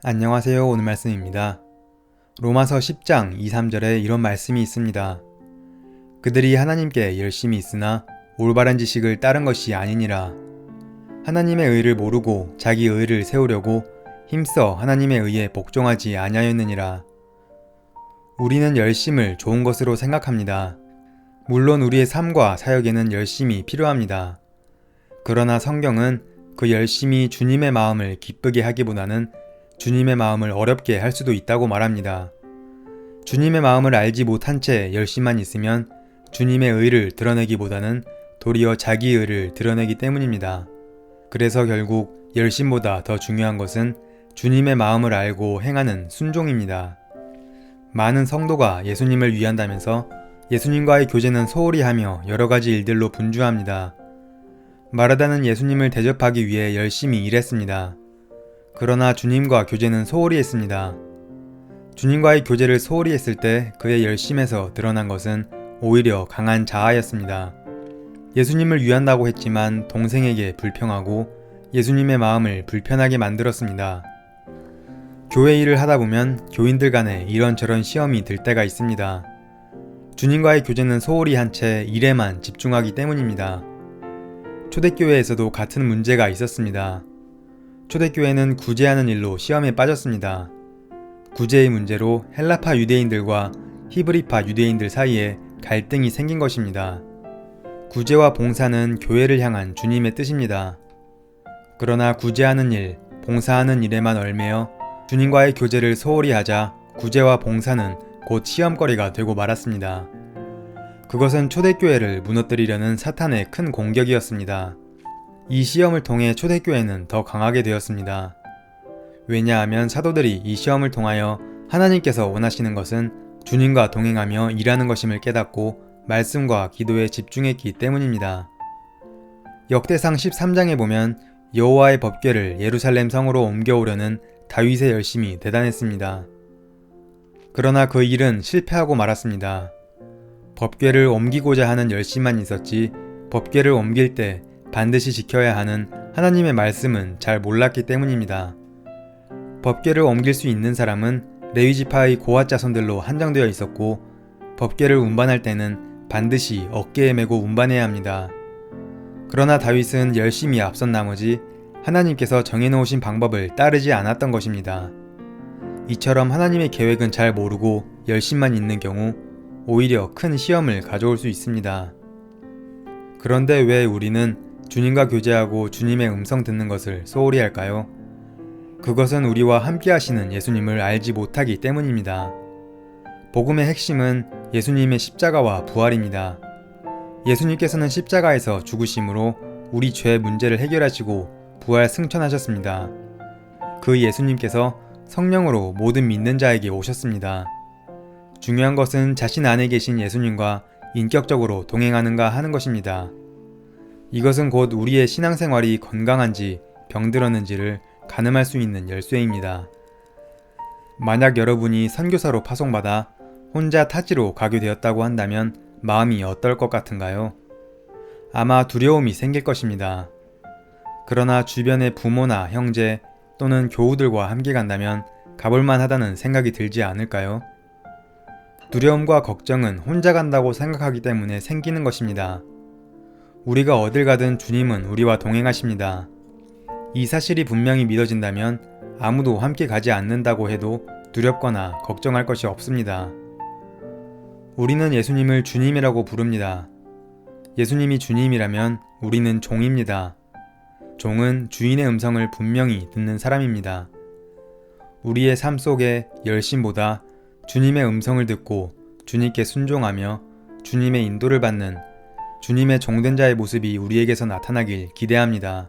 안녕하세요. 오늘 말씀입니다. 로마서 10장 2, 3절에 이런 말씀이 있습니다. 그들이 하나님께 열심히 있으나 올바른 지식을 따른 것이 아니니라. 하나님의 의를 모르고 자기 의를 세우려고 힘써 하나님의 의에 복종하지 아니하였느니라. 우리는 열심을 좋은 것으로 생각합니다. 물론 우리의 삶과 사역에는 열심이 필요합니다. 그러나 성경은 그 열심이 주님의 마음을 기쁘게 하기보다는 주님의 마음을 어렵게 할 수도 있다고 말합니다. 주님의 마음을 알지 못한 채 열심만 있으면 주님의 의를 드러내기보다는 도리어 자기 의를 드러내기 때문입니다. 그래서 결국 열심보다 더 중요한 것은 주님의 마음을 알고 행하는 순종입니다. 많은 성도가 예수님을 위한다면서 예수님과의 교제는 소홀히 하며 여러 가지 일들로 분주합니다. 마르다는 예수님을 대접하기 위해 열심히 일했습니다. 그러나 주님과 교제는 소홀히 했습니다. 주님과의 교제를 소홀히 했을 때 그의 열심에서 드러난 것은 오히려 강한 자아였습니다. 예수님을 위한다고 했지만 동생에게 불평하고 예수님의 마음을 불편하게 만들었습니다. 교회 일을 하다 보면 교인들 간에 이런저런 시험이 들 때가 있습니다. 주님과의 교제는 소홀히 한 채 일에만 집중하기 때문입니다. 초대교회에서도 같은 문제가 있었습니다. 초대교회는 구제하는 일로 시험에 빠졌습니다. 구제의 문제로 헬라파 유대인들과 히브리파 유대인들 사이에 갈등이 생긴 것입니다. 구제와 봉사는 교회를 향한 주님의 뜻입니다. 그러나 구제하는 일, 봉사하는 일에만 얽매여 주님과의 교제를 소홀히 하자 구제와 봉사는 곧 시험거리가 되고 말았습니다. 그것은 초대교회를 무너뜨리려는 사탄의 큰 공격이었습니다. 이 시험을 통해 초대교회는 더 강하게 되었습니다. 왜냐하면 사도들이 이 시험을 통하여 하나님께서 원하시는 것은 주님과 동행하며 일하는 것임을 깨닫고 말씀과 기도에 집중했기 때문입니다. 역대상 13장에 보면 여호와의 법궤를 예루살렘 성으로 옮겨오려는 다윗의 열심이 대단했습니다. 그러나 그 일은 실패하고 말았습니다. 법궤를 옮기고자 하는 열심만 있었지 법궤를 옮길 때 반드시 지켜야 하는 하나님의 말씀은 잘 몰랐기 때문입니다. 법궤를 옮길 수 있는 사람은 레위지파의 고앗 자손들로 한정되어 있었고 법궤를 운반할 때는 반드시 어깨에 메고 운반해야 합니다. 그러나 다윗은 열심히 앞선 나머지 하나님께서 정해놓으신 방법을 따르지 않았던 것입니다. 이처럼 하나님의 계획은 잘 모르고 열심만 있는 경우 오히려 큰 시험을 가져올 수 있습니다. 그런데 왜 우리는 주님과 교제하고 주님의 음성 듣는 것을 소홀히 할까요? 그것은 우리와 함께 하시는 예수님을 알지 못하기 때문입니다. 복음의 핵심은 예수님의 십자가와 부활입니다. 예수님께서는 십자가에서 죽으심으로 우리 죄 문제를 해결하시고 부활 승천하셨습니다. 그 예수님께서 성령으로 모든 믿는 자에게 오셨습니다. 중요한 것은 자신 안에 계신 예수님과 인격적으로 동행하는가 하는 것입니다. 이것은 곧 우리의 신앙생활이 건강한지 병들었는지를 가늠할 수 있는 열쇠입니다. 만약 여러분이 선교사로 파송받아 혼자 타지로 가게 되었다고 한다면 마음이 어떨 것 같은가요? 아마 두려움이 생길 것입니다. 그러나 주변의 부모나 형제 또는 교우들과 함께 간다면 가볼만 하다는 생각이 들지 않을까요? 두려움과 걱정은 혼자 간다고 생각하기 때문에 생기는 것입니다. 우리가 어딜 가든 주님은 우리와 동행하십니다. 이 사실이 분명히 믿어진다면 아무도 함께 가지 않는다고 해도 두렵거나 걱정할 것이 없습니다. 우리는 예수님을 주님이라고 부릅니다. 예수님이 주님이라면 우리는 종입니다. 종은 주인의 음성을 분명히 듣는 사람입니다. 우리의 삶 속에 열심보다 주님의 음성을 듣고 주님께 순종하며 주님의 인도를 받는 주님의 종된 자의 모습이 우리에게서 나타나길 기대합니다.